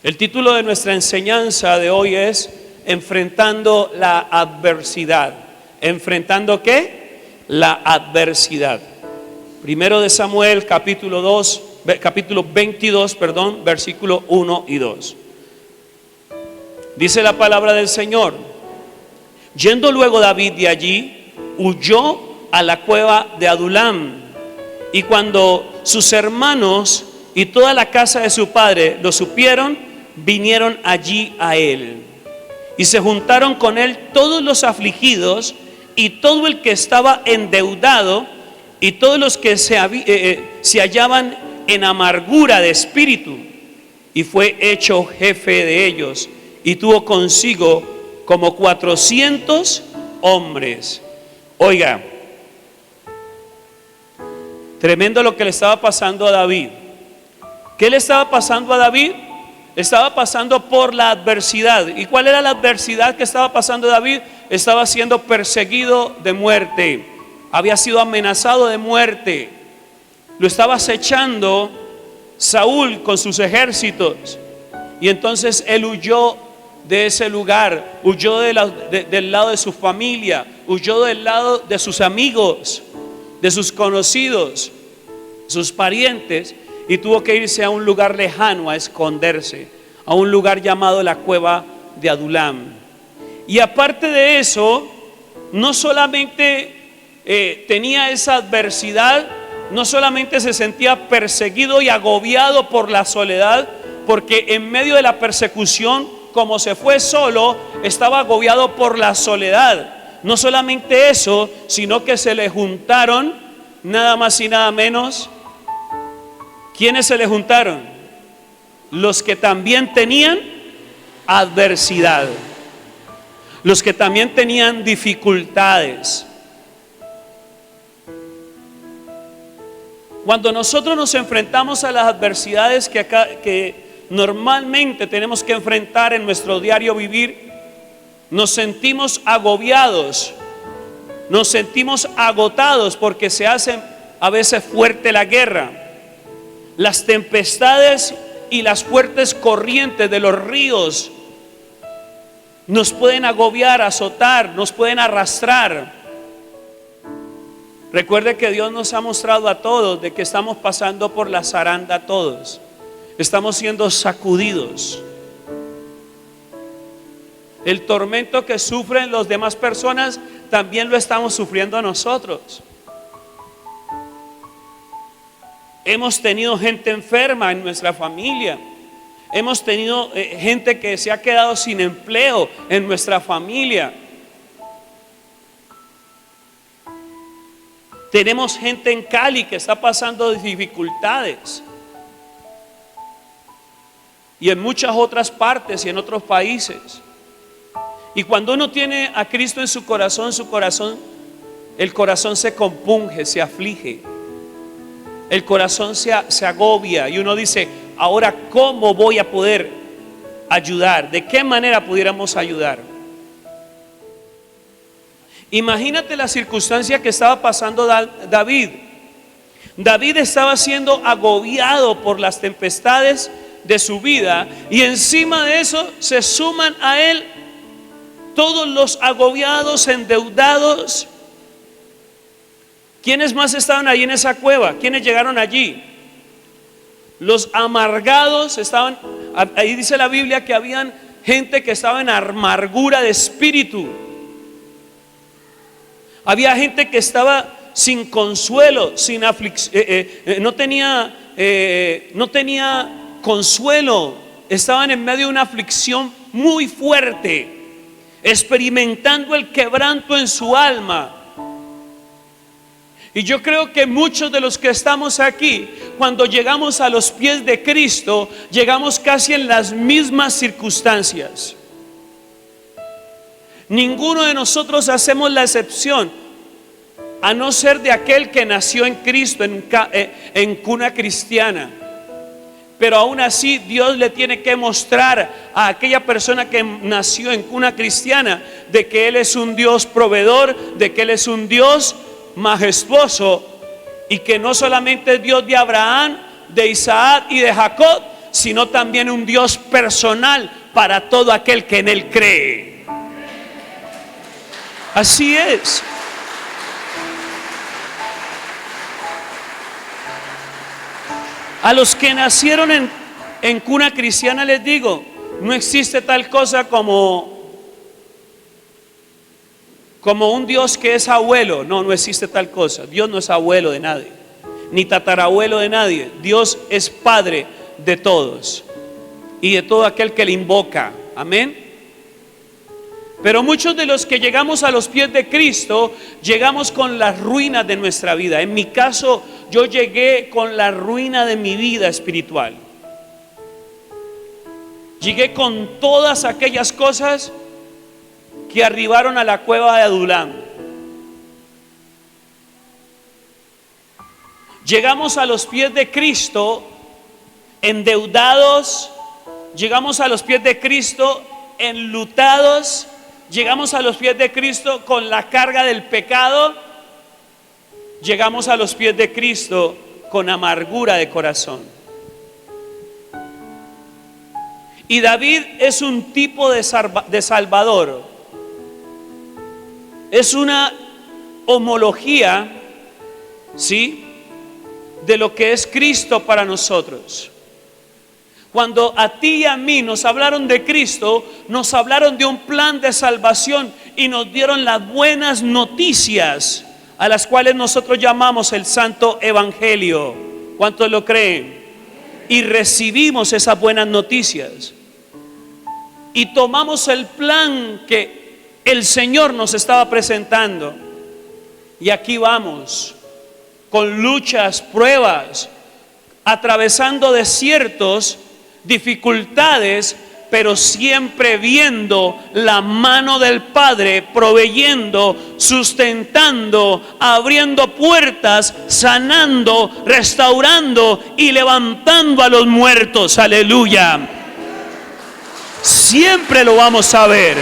El título de nuestra enseñanza de hoy es Enfrentando la adversidad. ¿Enfrentando qué? La adversidad. Primero de Samuel, capítulo 22, versículo 1 y 2. Dice la palabra del Señor: yendo luego David de allí, huyó a la cueva de Adulam. Y cuando sus hermanos y toda la casa de su padre lo supieron, vinieron allí a él. Y se juntaron con él todos los afligidos y todo el que estaba endeudado y todos los que se hallaban en amargura de espíritu. Y fue hecho jefe de ellos y tuvo consigo como 400 hombres. Oiga, tremendo lo que le estaba pasando a David. ¿Qué le estaba pasando a David? Estaba pasando por la adversidad. ¿Y cuál era la adversidad que estaba pasando David? Estaba siendo perseguido de muerte. Había sido amenazado de muerte. Lo estaba acechando Saúl con sus ejércitos. Y entonces él huyó de ese lugar, huyó del lado de su familia, huyó del lado de sus amigos, de sus conocidos, sus parientes, y tuvo que irse a un lugar lejano a esconderse, a un lugar llamado la cueva de Adulam. Y aparte de eso, no solamente tenía esa adversidad, no solamente se sentía perseguido y agobiado por la soledad, porque en medio de la persecución, como se fue solo, estaba agobiado por la soledad. No solamente eso, sino que se le juntaron nada más y nada menos. ¿Quiénes se le juntaron? Los que también tenían adversidad, los que también tenían dificultades. Cuando nosotros nos enfrentamos a las adversidades que normalmente tenemos que enfrentar en nuestro diario vivir, nos sentimos agobiados, nos sentimos agotados porque se hace a veces fuerte la guerra. Las tempestades y las fuertes corrientes de los ríos nos pueden agobiar, azotar, nos pueden arrastrar. Recuerde que Dios nos ha mostrado a todos de que estamos pasando por la zaranda todos. Estamos siendo sacudidos. El tormento que sufren las demás personas también lo estamos sufriendo nosotros. Hemos tenido gente enferma en nuestra familia. Hemos tenido gente que se ha quedado sin empleo en nuestra familia. Tenemos gente en Cali que está pasando dificultades. Y en muchas otras partes y en otros países. Y cuando uno tiene a Cristo en su corazón, el corazón se compunge, se aflige. El corazón se agobia y uno dice: ahora, ¿cómo voy a poder ayudar? ¿De qué manera pudiéramos ayudar? Imagínate la circunstancia que estaba pasando David. David estaba siendo agobiado por las tempestades de su vida, y encima de eso se suman a él todos los agobiados, endeudados. ¿Quiénes más estaban allí en esa cueva? ¿Quiénes llegaron allí? Los amargados estaban. Ahí dice la Biblia que habían gente que estaba en amargura de espíritu. Había gente que estaba sin consuelo, sin aflicción, no tenía consuelo. Estaban en medio de una aflicción muy fuerte, experimentando el quebranto en su alma. Y yo creo que muchos de los que estamos aquí, cuando llegamos a los pies de Cristo, llegamos casi en las mismas circunstancias. Ninguno de nosotros hacemos la excepción, a no ser de aquel que nació en Cristo, en cuna cristiana. Pero aún así Dios le tiene que mostrar a aquella persona que nació en cuna cristiana de que Él es un Dios proveedor, de que Él es un Dios majestuoso, y que no solamente es Dios de Abraham, de Isaac y de Jacob, sino también un Dios personal para todo aquel que en Él cree. Así es. A los que nacieron en cuna cristiana les digo, no existe tal cosa como un Dios que es abuelo. No existe tal cosa. Dios no es abuelo de nadie, ni tatarabuelo de nadie. Dios es padre de todos y de todo aquel que le invoca. Amén. Pero muchos de los que llegamos a los pies de Cristo, llegamos con las ruinas de nuestra vida. En mi caso, yo llegué con la ruina de mi vida espiritual. Llegué con todas aquellas cosas que arribaron a la cueva de Adulam. Llegamos a los pies de Cristo endeudados, llegamos a los pies de Cristo enlutados, llegamos a los pies de Cristo con la carga del pecado, llegamos a los pies de Cristo con amargura de corazón. Y David es un tipo de salvador, es una homología, ¿sí?, de lo que es Cristo para nosotros. Cuando a ti y a mí nos hablaron de Cristo, nos hablaron de un plan de salvación y nos dieron las buenas noticias, a las cuales nosotros llamamos el Santo Evangelio. ¿Cuántos lo creen? Y recibimos esas buenas noticias y tomamos el plan que el Señor nos estaba presentando, y aquí vamos con luchas, pruebas, atravesando desiertos, dificultades, pero siempre viendo la mano del Padre proveyendo, sustentando, abriendo puertas, sanando, restaurando y levantando a los muertos. Aleluya. Siempre lo vamos a ver.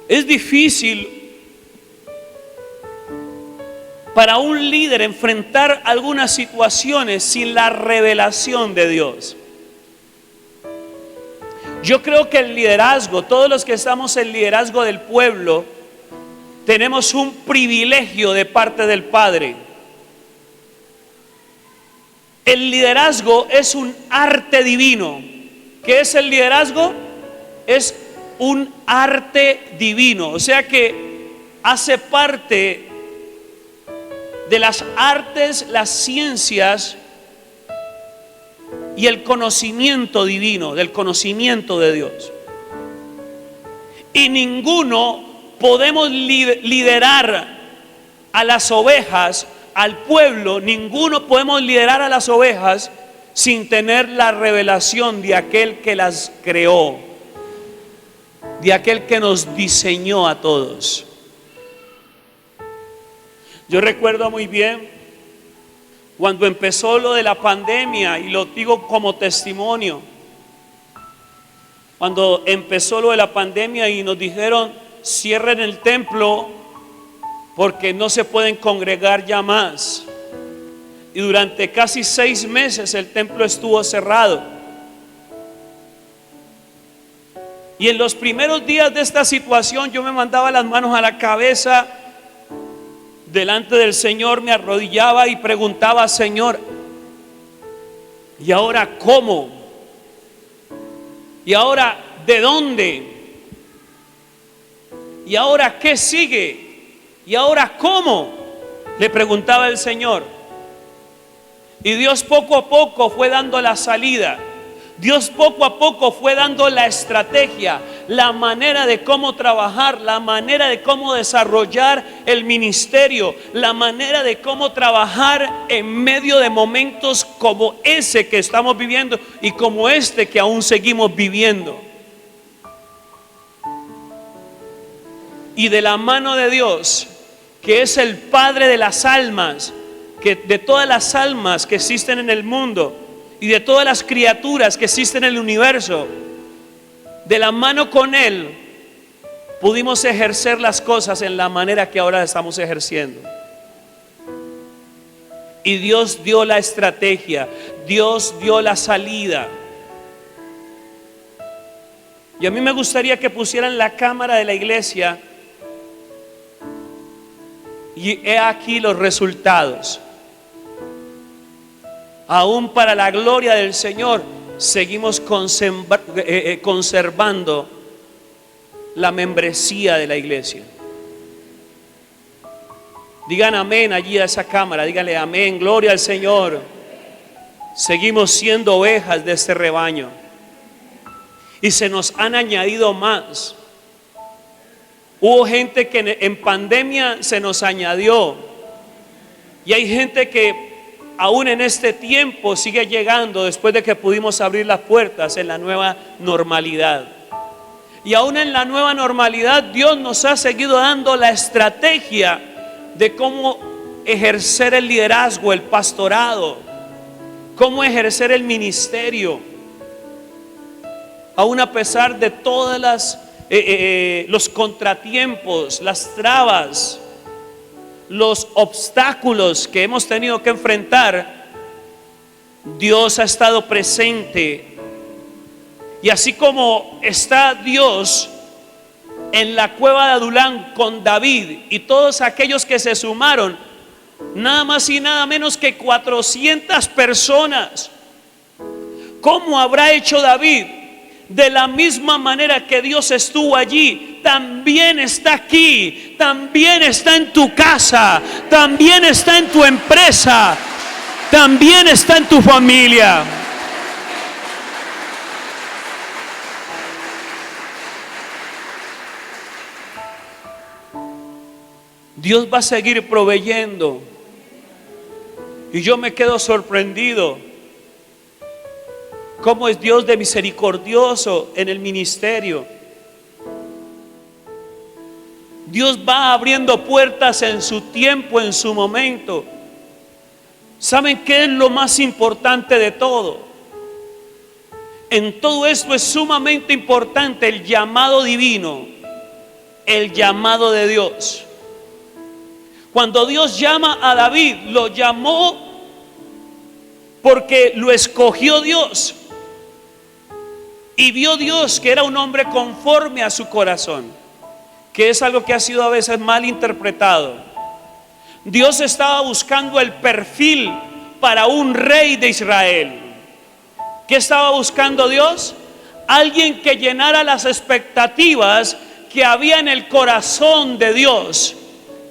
Es difícil para un líder enfrentar algunas situaciones sin la revelación de Dios. Yo creo que el liderazgo, todos los que estamos en liderazgo del pueblo, tenemos un privilegio de parte del Padre. El liderazgo es un arte divino. ¿Qué es el liderazgo? Es un arte divino, o sea que hace parte de las artes, las ciencias y el conocimiento divino, del conocimiento de Dios. Y ninguno podemos liderar a las ovejas, al pueblo, ninguno podemos liderar a las ovejas sin tener la revelación de aquel que las creó, de aquel que nos diseñó a todos. Yo recuerdo muy bien cuando empezó lo de la pandemia, y lo digo como testimonio. Cuando empezó lo de la pandemia y nos dijeron: cierren el templo porque no se pueden congregar ya más. Y durante casi 6 meses el templo estuvo cerrado. Y en los primeros días de esta situación yo me mandaba las manos a la cabeza delante del Señor, me arrodillaba y preguntaba: Señor, ¿y ahora cómo? ¿Y ahora de dónde? ¿Y ahora qué sigue? ¿Y ahora cómo? Le preguntaba el Señor. Y Dios poco a poco fue dando la salida. Dios poco a poco fue dando la estrategia, la manera de cómo trabajar, la manera de cómo desarrollar el ministerio, la manera de cómo trabajar en medio de momentos como ese que estamos viviendo y como este que aún seguimos viviendo. Y de la mano de Dios, que es el Padre de las almas, que de todas las almas que existen en el mundo y de todas las criaturas que existen en el universo, de la mano con Él pudimos ejercer las cosas en la manera que ahora estamos ejerciendo. Y Dios dio la estrategia, Dios dio la salida. Y a mí me gustaría que pusieran la cámara de la iglesia. Y he aquí los resultados. Aún para la gloria del Señor, seguimos conservando la membresía de la iglesia. Digan amén allí a esa cámara, díganle amén, gloria al Señor. Seguimos siendo ovejas de este rebaño. Y se nos han añadido más. Hubo gente que en pandemia se nos añadió. Y hay gente que aún en este tiempo sigue llegando después de que pudimos abrir las puertas en la nueva normalidad. Y aún en la nueva normalidad Dios nos ha seguido dando la estrategia de cómo ejercer el liderazgo, el pastorado, cómo ejercer el ministerio. Aún a pesar de todas los contratiempos, las trabas, los obstáculos que hemos tenido que enfrentar, Dios ha estado presente. Y así como está Dios en la cueva de Adulán con David y todos aquellos que se sumaron, nada más y nada menos que 400 personas, ¿cómo habrá hecho David? De la misma manera que Dios estuvo allí, también está aquí, también está en tu casa, también está en tu empresa, también está en tu familia. Dios va a seguir proveyendo. Y yo me quedo sorprendido cómo es Dios de misericordioso en el ministerio. Dios va abriendo puertas en su tiempo, en su momento. ¿Saben qué es lo más importante de todo? En todo esto es sumamente importante el llamado divino, el llamado de Dios. Cuando Dios llama a David, lo llamó porque lo escogió Dios. Y vio Dios que era un hombre conforme a su corazón, que es algo que ha sido a veces mal interpretado. Dios estaba buscando el perfil para un rey de Israel. ¿Qué estaba buscando Dios? Alguien que llenara las expectativas que había en el corazón de Dios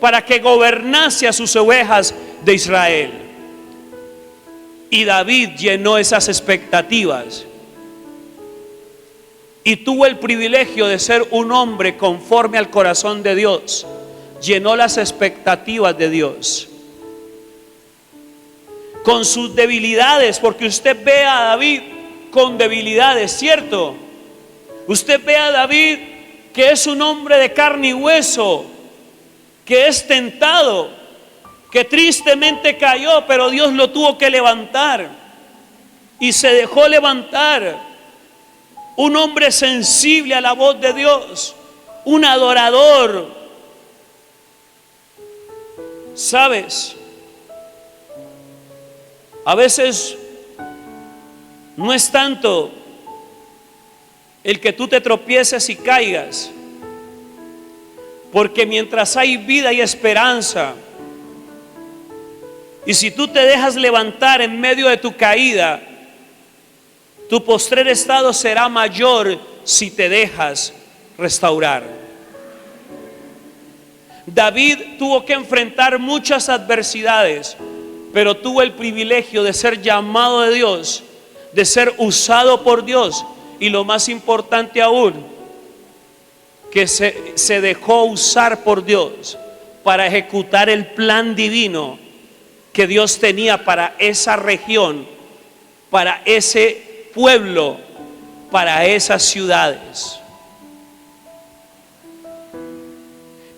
para que gobernase a sus ovejas de Israel. Y David llenó esas expectativas. Y tuvo el privilegio de ser un hombre conforme al corazón de Dios. Llenó las expectativas de Dios. Con sus debilidades, porque usted ve a David con debilidades, ¿cierto? Usted ve a David que es un hombre de carne y hueso, que es tentado, que tristemente cayó, pero Dios lo tuvo que levantar. Y se dejó levantar. Un hombre sensible a la voz de Dios, un adorador. ¿Sabes? A veces no es tanto el que tú te tropieces y caigas, porque mientras hay vida y esperanza, y si tú te dejas levantar en medio de tu caída, tu postrer estado será mayor si te dejas restaurar. David tuvo que enfrentar muchas adversidades, pero tuvo el privilegio de ser llamado de Dios, de ser usado por Dios, y lo más importante aún, que se dejó usar por Dios para ejecutar el plan divino que Dios tenía para esa región, para ese pueblo, para esas ciudades.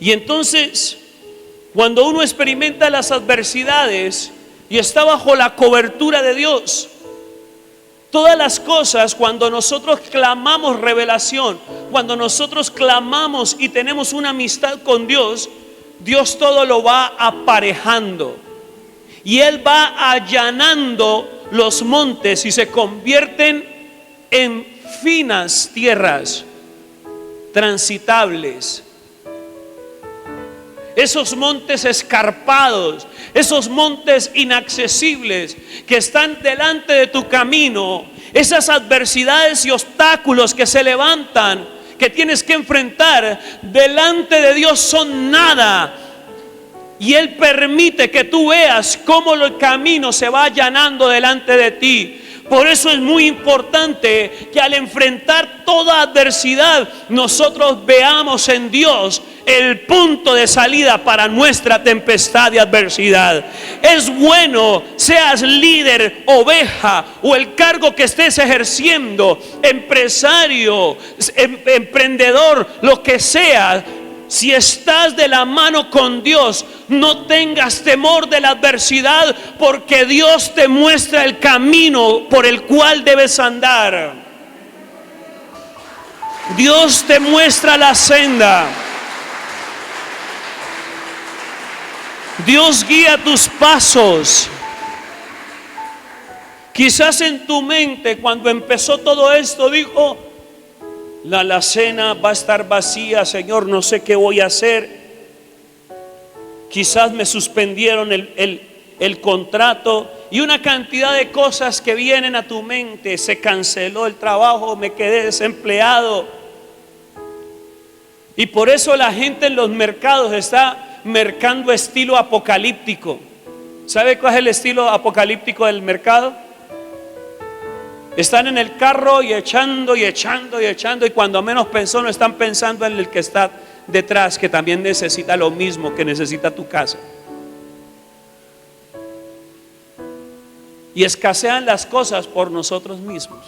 Y entonces, cuando uno experimenta las adversidades y está bajo la cobertura de Dios, todas las cosas, cuando nosotros clamamos revelación, cuando nosotros clamamos y tenemos una amistad con Dios, Dios todo lo va aparejando. Y Él va allanando los montes y se convierten en finas tierras transitables. Esos montes escarpados, esos montes inaccesibles que están delante de tu camino, esas adversidades y obstáculos que se levantan, que tienes que enfrentar, delante de Dios son nada. Y Él permite que tú veas cómo el camino se va allanando delante de ti. Por eso es muy importante que al enfrentar toda adversidad, nosotros veamos en Dios el punto de salida para nuestra tempestad de adversidad. Es bueno, seas líder, oveja o el cargo que estés ejerciendo, empresario, emprendedor, lo que sea. Si estás de la mano con Dios, no tengas temor de la adversidad, porque Dios te muestra el camino por el cual debes andar. Dios te muestra la senda. Dios guía tus pasos. Quizás en tu mente, cuando empezó todo esto, dijo: la alacena va a estar vacía, Señor, no sé qué voy a hacer. Quizás me suspendieron el contrato y una cantidad de cosas que vienen a tu mente. Se canceló el trabajo, me quedé desempleado. Y por eso la gente en los mercados está mercando estilo apocalíptico. ¿Sabe cuál es el estilo apocalíptico del mercado? Están en el carro y echando y echando y echando, y cuando menos pensó no están pensando en el que está detrás, que también necesita lo mismo que necesita tu casa. Y escasean las cosas por nosotros mismos,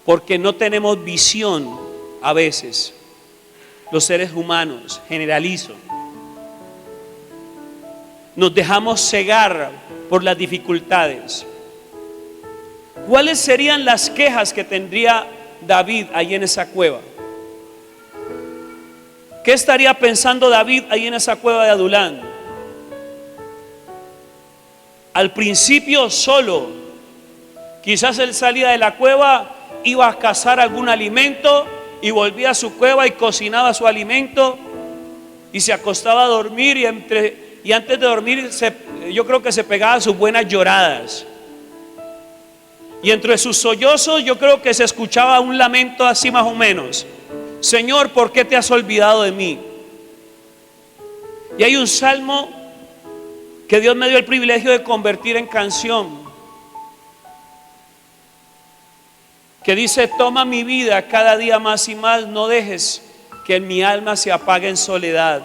porque no tenemos visión a veces. Los seres humanos, generalizo, nos dejamos cegar por las dificultades. ¿Cuáles serían las quejas que tendría David ahí en esa cueva? ¿Qué estaría pensando David ahí en esa cueva de Adulán? Al principio solo. Quizás él salía de la cueva, iba a cazar algún alimento y volvía a su cueva y cocinaba su alimento y se acostaba a dormir, y antes de dormir yo creo que se pegaba sus buenas lloradas. Y entre sus sollozos yo creo que se escuchaba un lamento así más o menos: Señor, ¿por qué te has olvidado de mí? Y hay un salmo que Dios me dio el privilegio de convertir en canción, que dice: toma mi vida cada día más y más, no dejes que mi alma se apague en soledad.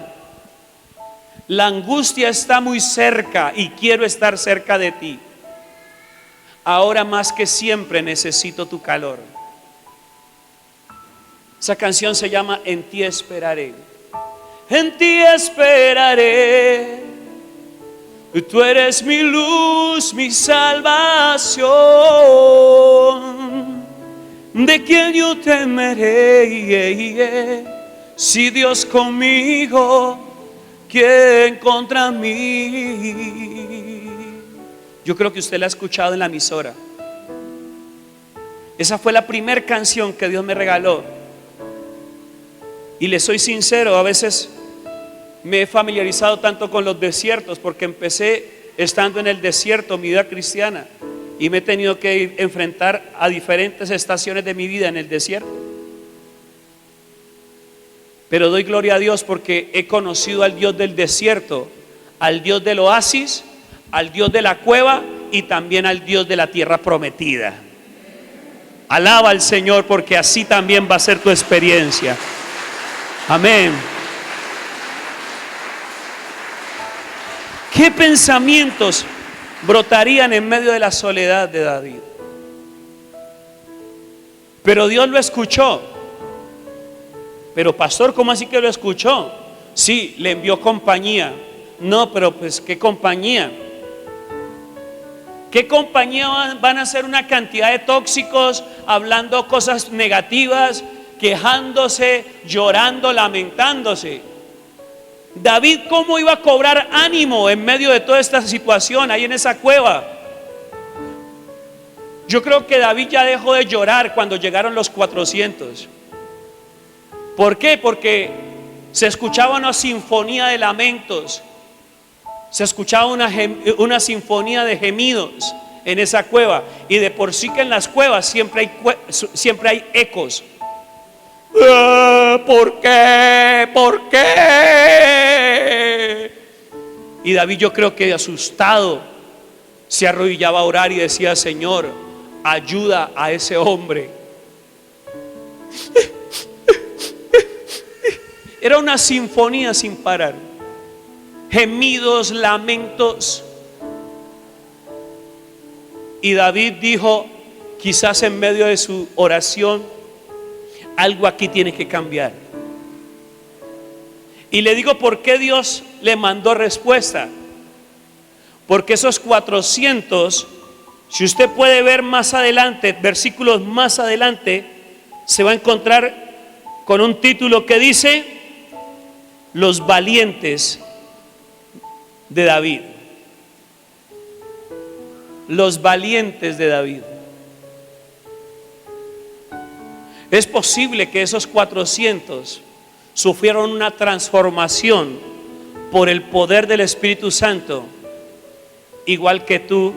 La angustia está muy cerca y quiero estar cerca de ti. Ahora más que siempre necesito tu calor. Esa canción se llama En ti esperaré. En ti esperaré. Tú eres mi luz, mi salvación. ¿De quién yo temeré? Si Dios conmigo, ¿quién contra mí? Yo creo que usted la ha escuchado en la emisora. Esa fue la primera canción que Dios me regaló. Y le soy sincero, a veces me he familiarizado tanto con los desiertos, porque empecé estando en el desierto mi vida cristiana, y me he tenido que enfrentar a diferentes estaciones de mi vida en el desierto. Pero doy gloria a Dios porque he conocido al Dios del desierto, al Dios del oasis, al Dios de la cueva y también al Dios de la tierra prometida. Alaba al Señor, porque así también va a ser tu experiencia. Amén. ¿Qué pensamientos brotarían en medio de la soledad de David? Pero Dios lo escuchó. Pero pastor, ¿cómo así que lo escuchó? Sí, le envió compañía. No, pero pues ¿qué compañía? ¿Qué compañía van a ser una cantidad de tóxicos hablando cosas negativas, quejándose, llorando, lamentándose? David, ¿cómo iba a cobrar ánimo en medio de toda esta situación ahí en esa cueva? Yo creo que David ya dejó de llorar cuando llegaron los 400. ¿Por qué? Porque se escuchaba una sinfonía de lamentos, se escuchaba una sinfonía de gemidos en esa cueva. Y de por sí que en las cuevas siempre hay ecos. ¿Por qué? ¿Por qué? Y David, yo creo que asustado, se arrodillaba a orar y decía: Señor, ayuda a ese hombre. Era una sinfonía sin parar, gemidos, lamentos. Y David dijo, quizás en medio de su oración, algo aquí tiene que cambiar. Y le digo por qué Dios le mandó respuesta. Porque esos 400, si usted puede ver más adelante, versículos más adelante, se va a encontrar con un título que dice: Los valientes de David. Los valientes de David. Es posible que esos 400 sufrieron una transformación por el poder del Espíritu Santo, igual que tú,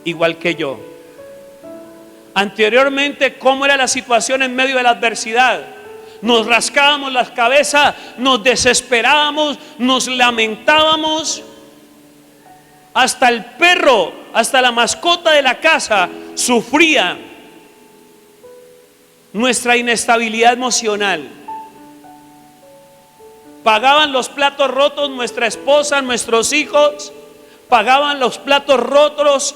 igual que yo. Anteriormente, ¿cómo era la situación en medio de la adversidad? Nos rascábamos la cabeza, nos desesperábamos, nos lamentábamos. Hasta el perro, hasta la mascota de la casa sufría nuestra inestabilidad emocional. Pagaban los platos rotos nuestra esposa, nuestros hijos, pagaban los platos rotos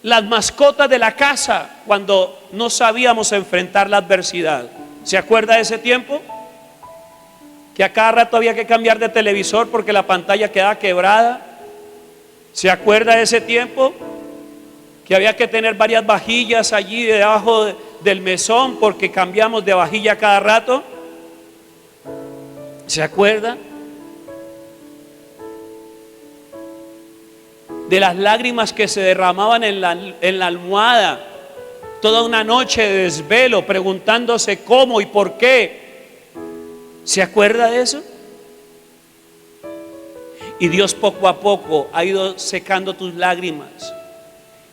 las mascotas de la casa cuando no sabíamos enfrentar la adversidad. ¿Se acuerda de ese tiempo? Que a cada rato había que cambiar de televisor porque la pantalla quedaba quebrada. ¿Se acuerda de ese tiempo? Que había que tener varias vajillas allí debajo del mesón porque cambiamos de vajilla cada rato. ¿Se acuerda? De las lágrimas que se derramaban en la almohada, toda una noche de desvelo preguntándose cómo y por qué. ¿Se acuerda de eso? Y Dios poco a poco ha ido secando tus lágrimas.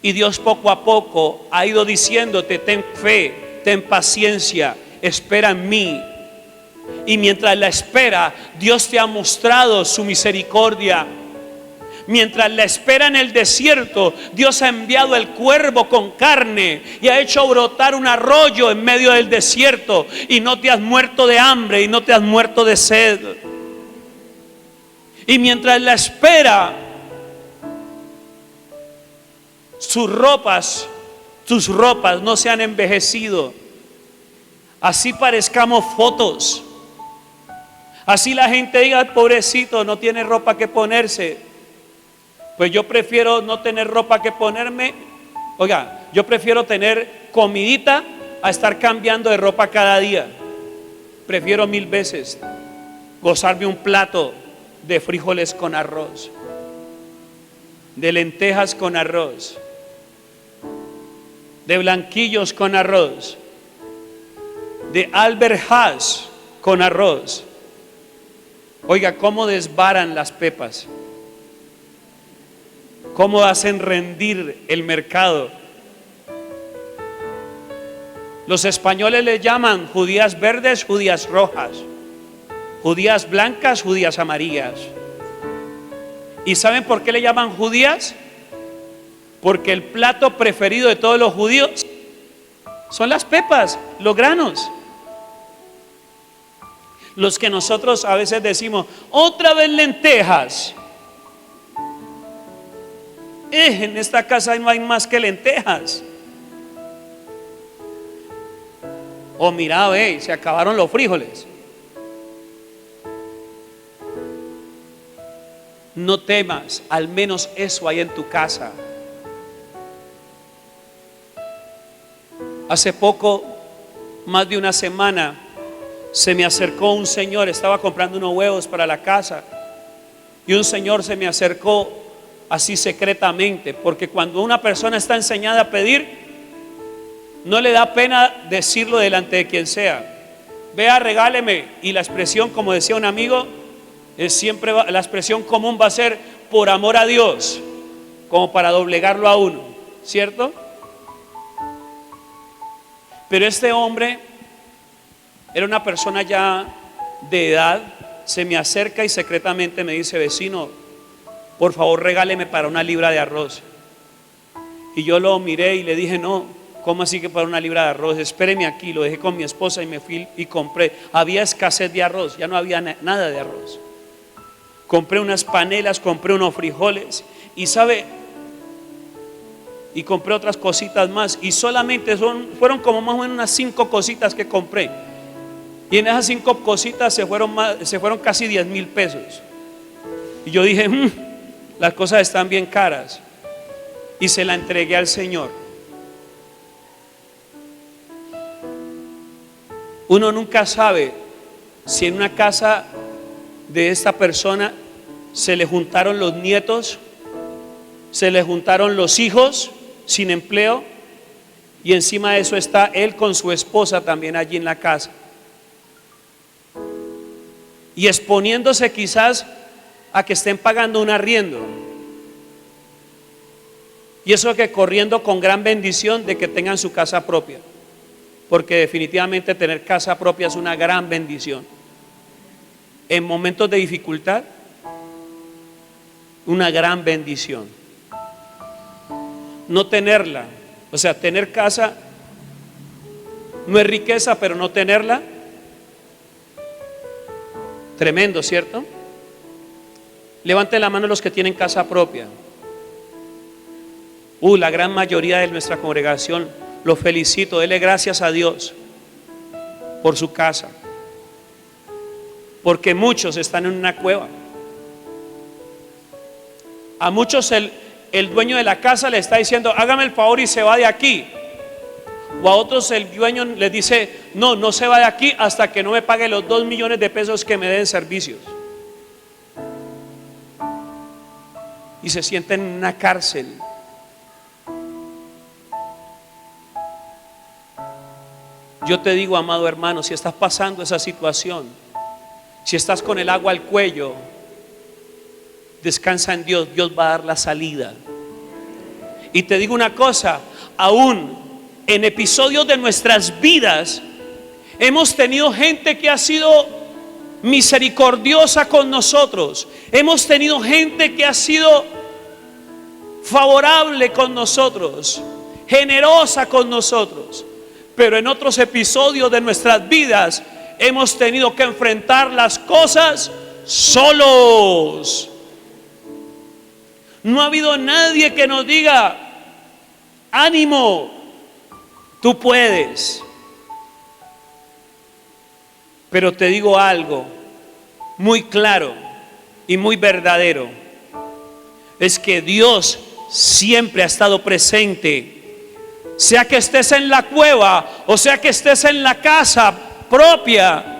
Y Dios poco a poco ha ido diciéndote: ten fe, ten paciencia, espera en mí. Y mientras la espera, Dios te ha mostrado su misericordia. Mientras la espera en el desierto, Dios ha enviado el cuervo con carne y ha hecho brotar un arroyo en medio del desierto, y no te has muerto de hambre y no te has muerto de sed. Y mientras la espera, tus ropas no se han envejecido. Así parezcamos fotos, así la gente diga: pobrecito, no tiene ropa que ponerse. Pues yo prefiero no tener ropa que ponerme. Oiga, yo prefiero tener comidita a estar cambiando de ropa cada día. Prefiero 1000 veces gozarme un plato de frijoles con arroz, de lentejas con arroz, de blanquillos con arroz, de Albert Haas con arroz. Oiga, cómo desbaran las pepas, cómo hacen rendir el mercado. Los españoles le llaman judías verdes, judías rojas, judías blancas, judías amarillas. ¿Y saben por qué le llaman judías? Porque el plato preferido de todos los judíos son las pepas, los granos. Los que nosotros a veces decimos: otra vez lentejas. En esta casa no hay más que lentejas. O mira, ve, se acabaron los frijoles. No temas, al menos eso hay en tu casa. Hace poco, más de una semana, se me acercó un señor, estaba comprando unos huevos para la casa, y un señor se me acercó así secretamente, porque cuando una persona está enseñada a pedir, no le da pena decirlo delante de quien sea. Vea, regáleme, y la expresión, como decía un amigo, es siempre la expresión común va a ser por amor a Dios, como para doblegarlo a uno, ¿cierto? Pero este hombre era una persona ya de edad, se me acerca y secretamente me dice: vecino, por favor regáleme para una libra de arroz. Y yo lo miré y le dije: no, ¿cómo así que para una libra de arroz? Espéreme aquí. Lo dejé con mi esposa y me fui y compré. Había escasez de arroz, ya no había nada de arroz. Compré unas panelas, compré unos frijoles y y compré otras cositas más, y solamente fueron como más o menos unas 5 cositas que compré, y en esas 5 cositas se fueron casi 10,000 pesos. Y yo dije: las cosas están bien caras, y se la entregué al Señor. Uno nunca sabe si en una casa de esta persona se le juntaron los nietos, se le juntaron los hijos sin empleo, y encima de eso está él con su esposa también allí en la casa, y exponiéndose quizás a que estén pagando un arriendo, y eso que corriendo con gran bendición de que tengan su casa propia, porque definitivamente tener casa propia es una gran bendición. En momentos de dificultad, una gran bendición. No tenerla, o sea, tener casa no es riqueza, pero no tenerla, tremendo, ¿cierto? Levante la mano los que tienen casa propia. La gran mayoría de nuestra congregación, los felicito, dele gracias a Dios por su casa, porque muchos están en una cueva. A muchos el dueño de la casa le está diciendo: hágame el favor y se va de aquí. O a otros el dueño les dice: no, no se va de aquí hasta que no me pague los 2 millones de pesos que me den servicios. Y se sienten en una cárcel. Yo te digo, amado hermano, si estás pasando esa situación, si estás con el agua al cuello, descansa en Dios. Dios va a dar la salida. Y te digo una cosa, aún en episodios de nuestras vidas hemos tenido gente que ha sido misericordiosa con nosotros, hemos tenido gente que ha sido favorable con nosotros, generosa con nosotros, pero en otros episodios de nuestras vidas hemos tenido que enfrentar las cosas solos. No ha habido nadie que nos diga: ánimo, tú puedes. Pero te digo algo muy claro y muy verdadero: es que Dios siempre ha estado presente. Sea que estés en la cueva o sea que estés en la casa propia,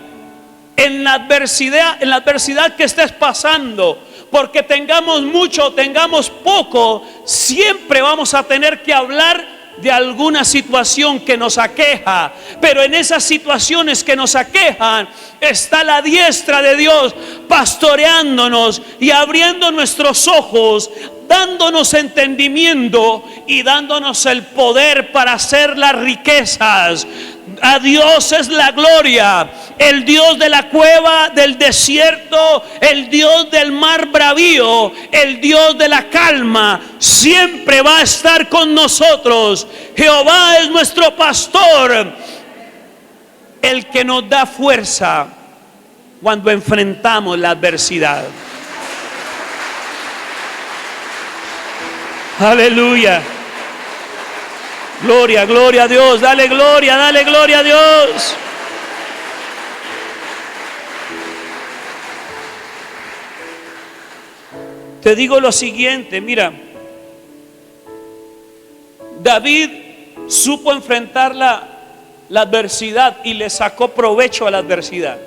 en la adversidad que estés pasando, porque tengamos mucho o tengamos poco, siempre vamos a tener que hablar de alguna situación que nos aqueja. Pero en esas situaciones que nos aquejan está la diestra de Dios pastoreándonos y abriendo nuestros ojos, dándonos entendimiento y dándonos el poder para hacer las riquezas. A Dios es la gloria, el Dios de la cueva, del desierto, el Dios del mar bravío, el Dios de la calma, siempre va a estar con nosotros. Jehová es nuestro pastor, el que nos da fuerza cuando enfrentamos la adversidad. Aleluya. Gloria, gloria a Dios. Dale gloria a Dios. Te digo lo siguiente, mira, David supo enfrentar la adversidad y le sacó provecho a la adversidad.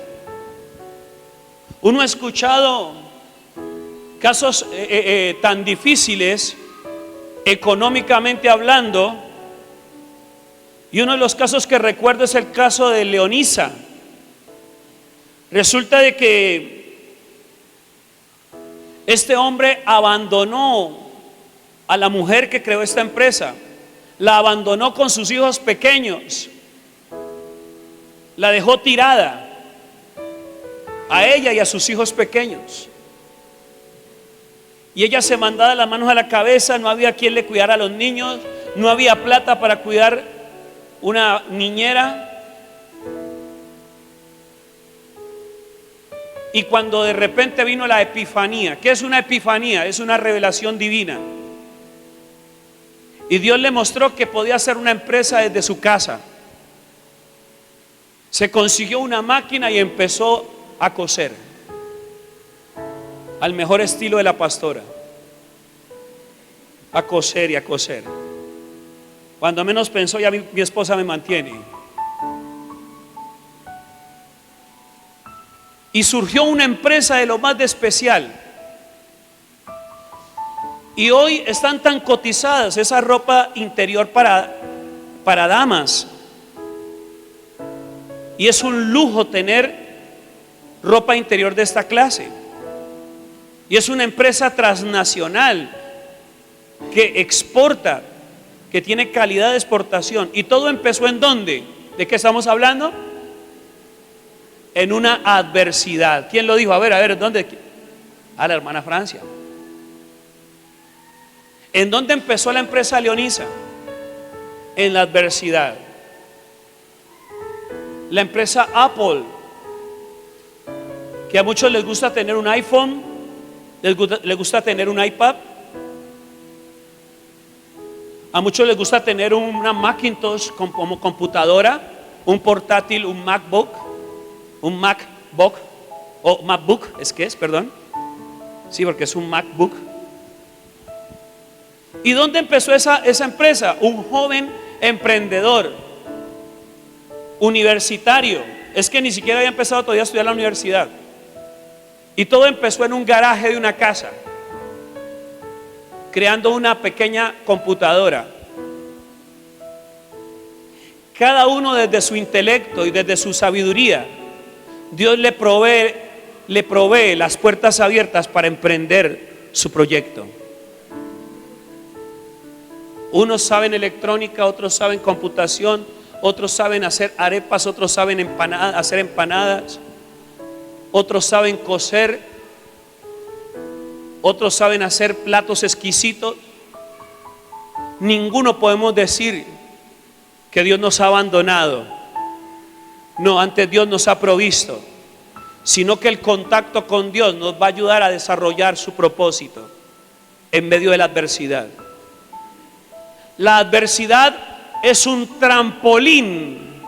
Uno ha escuchado casos tan difíciles económicamente hablando, y uno de los casos que recuerdo es el caso de Leonisa. Resulta de que este hombre abandonó a la mujer que creó esta empresa, la abandonó con sus hijos pequeños, la dejó tirada a ella y a sus hijos pequeños, y ella se mandaba las manos a la cabeza. No había quien le cuidara a los niños, no había plata para cuidar una niñera. Y cuando de repente vino la epifanía. ¿Qué es una epifanía? Es una revelación divina. Y Dios le mostró que podía hacer una empresa desde su casa. Se consiguió una máquina y empezó a coser al mejor estilo de la pastora. A coser y a coser. Cuando menos pensó, ya mi esposa me mantiene. Y surgió una empresa de lo más de especial. Y hoy están tan cotizadas esa ropa interior para damas. Y es un lujo tener ropa interior de esta clase. Y es una empresa transnacional que exporta, que tiene calidad de exportación. ¿Y todo empezó en dónde? ¿De qué estamos hablando? En una adversidad. ¿Quién lo dijo? A ver, ¿dónde? A la hermana Francia. ¿En dónde empezó la empresa Leonisa? En la adversidad. La empresa Apple, que a muchos les gusta tener un iPhone, les gusta tener un iPad, a muchos les gusta tener una Macintosh como computadora, un portátil, un MacBook o MacBook, perdón. Sí, porque es un MacBook. ¿Y dónde empezó esa empresa? Un joven emprendedor, universitario. Es que ni siquiera había empezado todavía a estudiar en la universidad. Y todo empezó en un garaje de una casa, creando una pequeña computadora. Cada uno desde su intelecto y desde su sabiduría, Dios le provee las puertas abiertas para emprender su proyecto. Unos saben electrónica, otros saben computación, otros saben hacer arepas, otros saben hacer empanadas, otros saben coser, otros saben hacer platos exquisitos. Ninguno podemos decir que Dios nos ha abandonado. No, antes Dios nos ha provisto, sino que el contacto con Dios nos va a ayudar a desarrollar su propósito en medio de la adversidad. La adversidad es un trampolín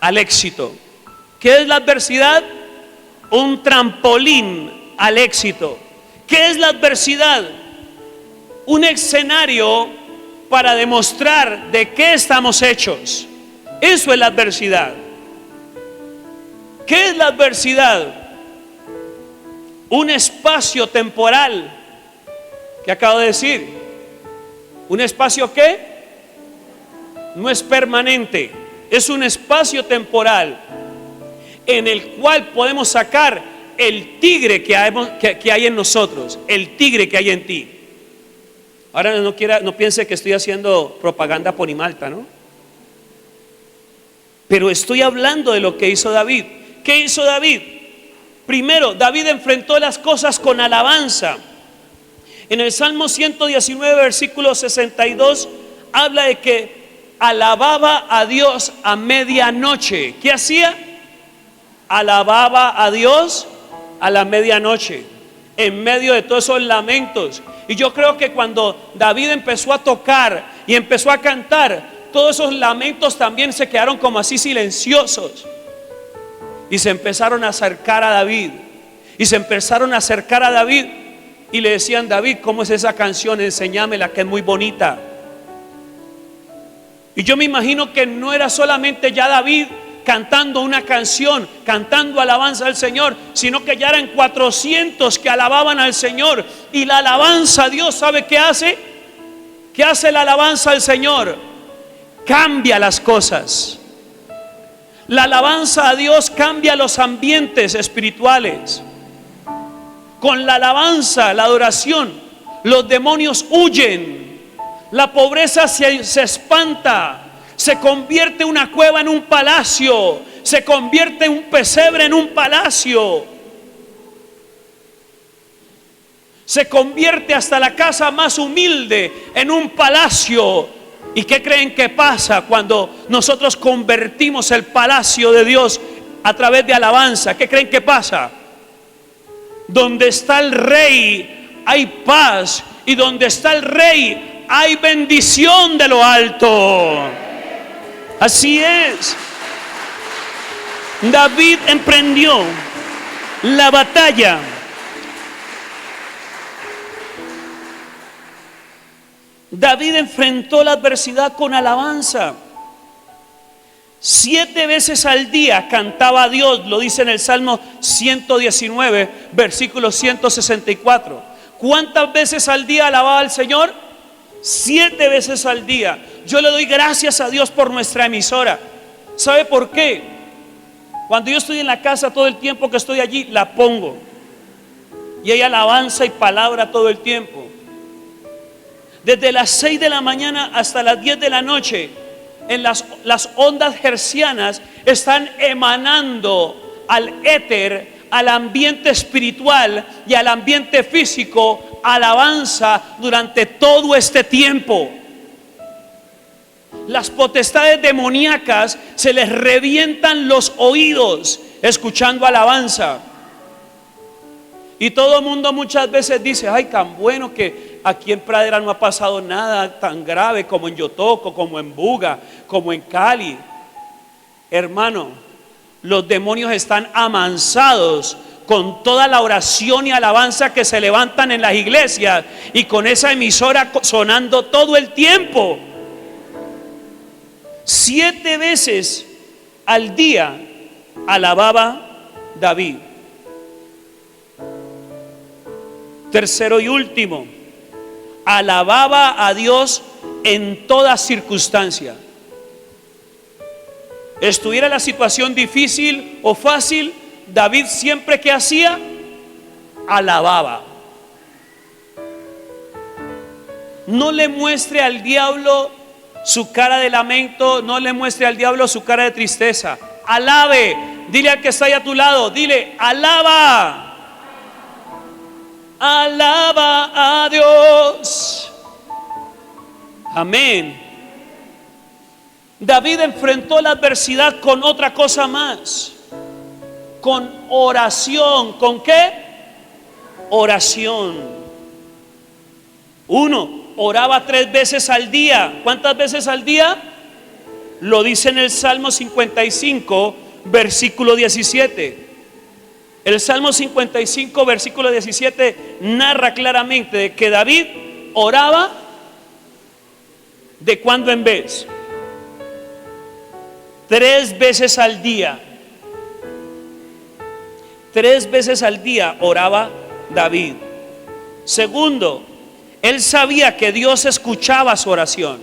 al éxito. ¿Qué es la adversidad? Un trampolín al éxito. ¿Qué es la adversidad? Un escenario para demostrar de qué estamos hechos. Eso es la adversidad. ¿Qué es la adversidad? Un espacio temporal. ¿Qué acabo de decir? ¿Un espacio qué? No es permanente, es un espacio temporal en el cual podemos sacar el tigre que hay en nosotros, el tigre que hay en ti. Ahora no piense que estoy haciendo propaganda Ponimalta, ¿no? Pero estoy hablando de lo que hizo David. ¿Qué hizo David? Primero, David enfrentó las cosas con alabanza. En el Salmo 119, versículo 62, habla de que alababa a Dios a medianoche. ¿Qué hacía? Alababa a Dios a la medianoche, en medio de todos esos lamentos. Y yo creo que cuando David empezó a tocar y empezó a cantar, todos esos lamentos también se quedaron como así silenciosos. Y se empezaron a acercar a David. Y se empezaron a acercar a David. Y le decían: David, ¿cómo es esa canción? Enséñamela, que es muy bonita. Y yo me imagino que no era solamente ya David cantando una canción, cantando alabanza al Señor, sino que ya eran 400 que alababan al Señor. Y la alabanza a Dios, ¿sabe qué hace? ¿Qué hace la alabanza al Señor? Cambia las cosas. La alabanza a Dios cambia los ambientes espirituales. Con la alabanza, la adoración, los demonios huyen. La pobreza se espanta. Se convierte una cueva en un palacio. Se convierte un pesebre en un palacio. Se convierte hasta la casa más humilde en un palacio. ¿Y qué creen que pasa cuando nosotros convertimos el palacio de Dios a través de alabanza? ¿Qué creen que pasa? Donde está el rey hay paz, y donde está el rey hay bendición de lo alto. Así es. David emprendió la batalla. David enfrentó la adversidad con alabanza. 7 veces al día cantaba a Dios, lo dice en el Salmo 119, versículo 164. ¿Cuántas veces al día alababa al Señor? 7 veces al día. Yo le doy gracias a Dios por nuestra emisora. ¿Sabe por qué? Cuando yo estoy en la casa, todo el tiempo que estoy allí, la pongo. Y hay alabanza y palabra todo el tiempo. Desde las 6 de la mañana hasta las 10 de la noche, en las ondas hercianas están emanando al éter, al ambiente espiritual y al ambiente físico, alabanza durante todo este tiempo. Las potestades demoníacas se les revientan los oídos escuchando alabanza. Y todo el mundo muchas veces dice: ay, tan bueno que aquí en Pradera no ha pasado nada tan grave como en Yotoco, como en Buga, como en Cali. Hermano, los demonios están amansados con toda la oración y alabanza que se levantan en las iglesias y con esa emisora sonando todo el tiempo. 7 veces al día alababa David. Tercero y último, alababa a Dios en toda circunstancia. Estuviera la situación difícil o fácil, David siempre que hacía, alababa. No le muestre al diablo su cara de lamento, no le muestre al diablo su cara de tristeza. Alabe. Dile al que está ahí a tu lado, dile: alaba. Alaba a Dios. Amén. David enfrentó la adversidad con otra cosa más, con oración. ¿Con qué? Oración. 1, oraba 3 veces al día. ¿Cuántas veces al día? Lo dice en el Salmo 55, versículo 17. El Salmo 55, versículo 17 narra claramente que David oraba de cuando en vez. 3 veces al día. 3 veces al día oraba David. Segundo, él sabía que Dios escuchaba su oración.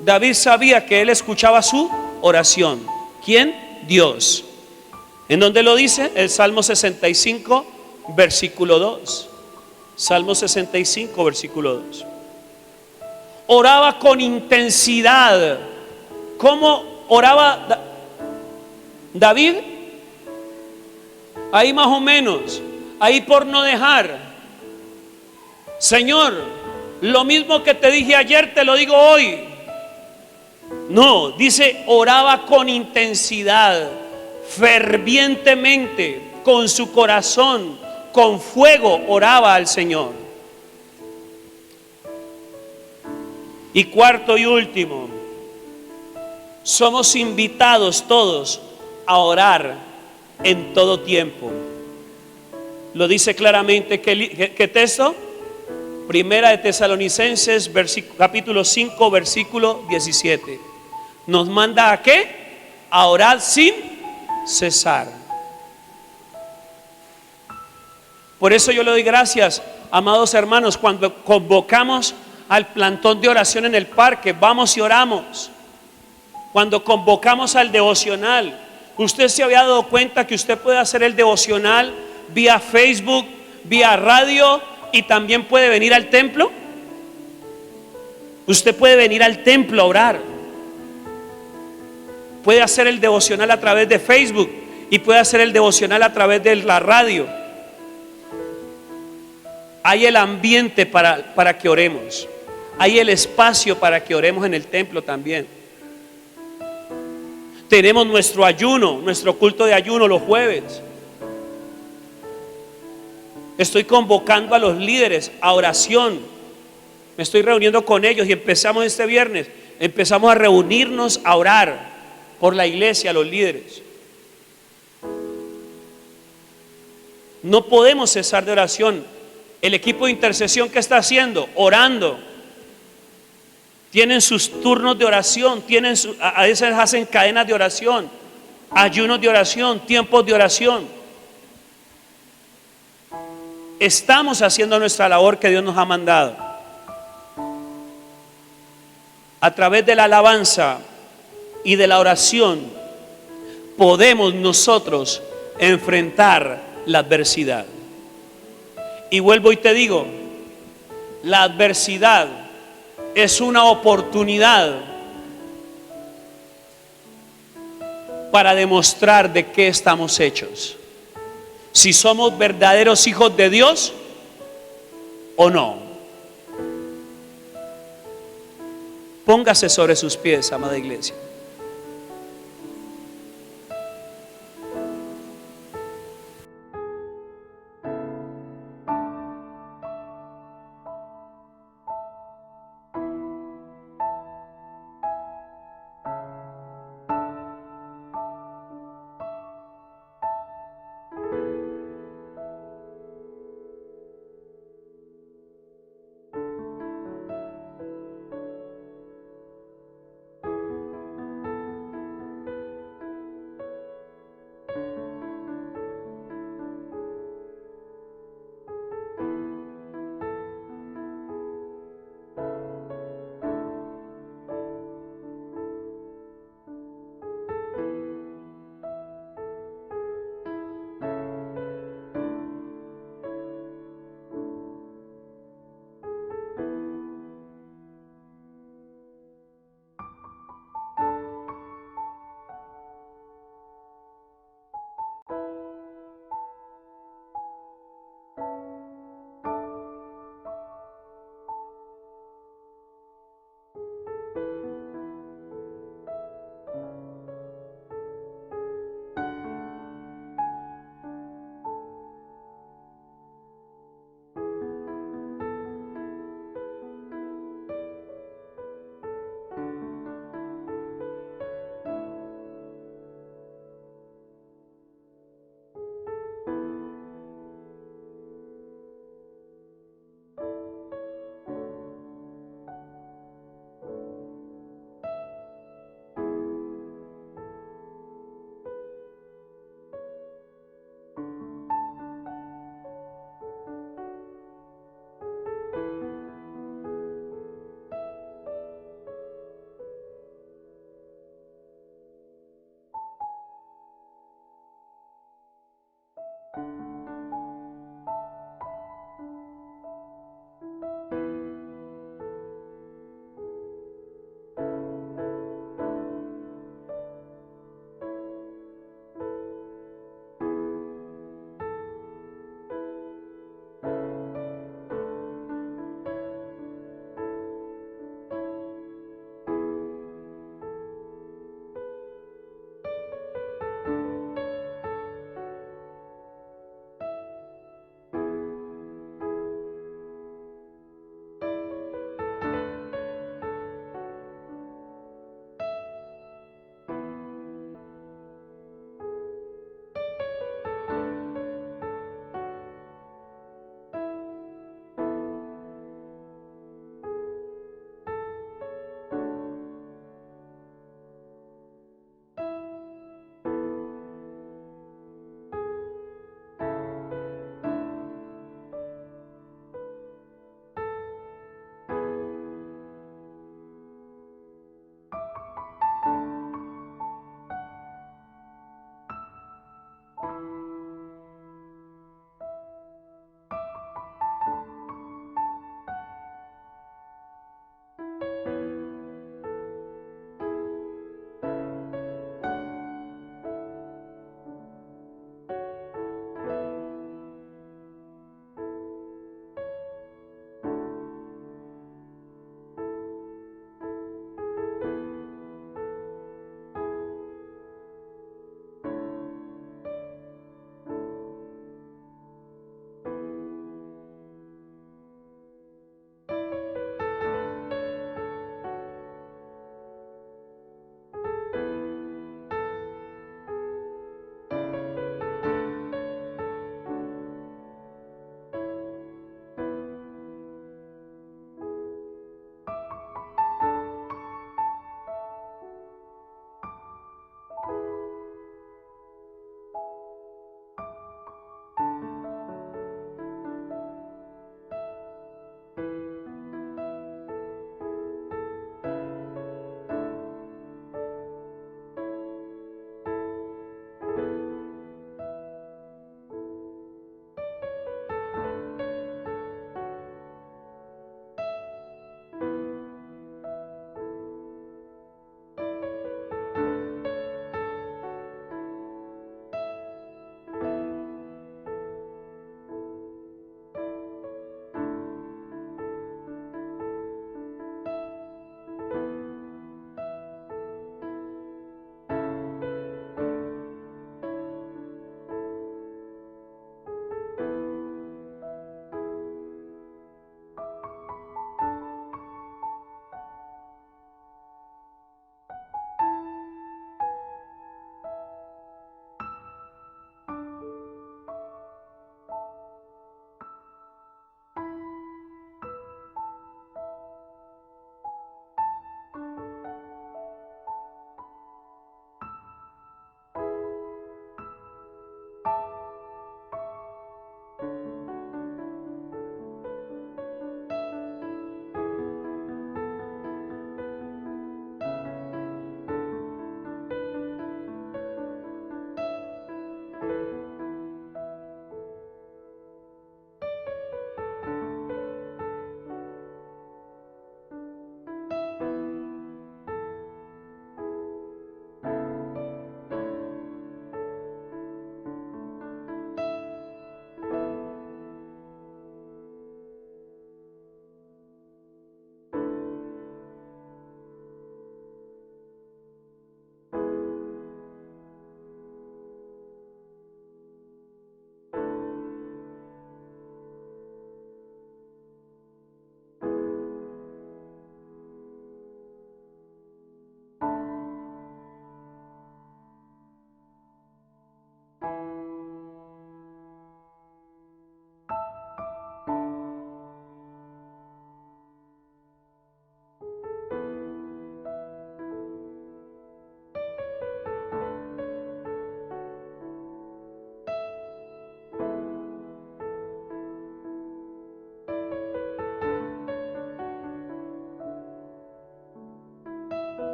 David sabía que él escuchaba su oración. ¿Quién? Dios. ¿En dónde lo dice? El Salmo 65, versículo 2. Salmo 65, versículo 2. Oraba con intensidad. ¿Cómo oraba David? Ahí más o menos. Ahí por no dejar. Señor, lo mismo que te dije ayer te lo digo hoy. No, dice oraba con intensidad, fervientemente, con su corazón, con fuego oraba al Señor. Y cuarto y último, somos invitados todos a orar en todo tiempo. Lo dice claramente, ¿qué texto? Primera de Tesalonicenses, capítulo 5, versículo 17. Nos manda ¿a qué? A orar sin cesar. Por eso yo le doy gracias, amados hermanos, cuando convocamos al plantón de oración en el parque, vamos y oramos. Cuando convocamos al devocional, ¿usted se había dado cuenta que usted puede hacer el devocional vía Facebook, vía radio y también puede venir al templo? Usted puede venir al templo a orar. Puede hacer el devocional a través de Facebook y puede hacer el devocional a través de la radio. Hay el ambiente para que oremos. Hay el espacio para que oremos en el templo también. Tenemos nuestro ayuno, nuestro culto de ayuno los jueves. Estoy convocando a los líderes a oración. Me estoy reuniendo con ellos y empezamos este viernes. Empezamos a reunirnos a orar por la iglesia, los líderes. No podemos cesar de oración. El equipo de intercesión, ¿qué está haciendo? Orando. Tienen sus turnos de oración, a veces hacen cadenas de oración, ayunos de oración, tiempos de oración. Estamos haciendo nuestra labor que Dios nos ha mandado. A través de la alabanza y de la oración podemos nosotros enfrentar la adversidad. Y vuelvo y te digo, la adversidad es una oportunidad para demostrar de qué estamos hechos. Si somos verdaderos hijos de Dios o no. Póngase sobre sus pies, amada iglesia.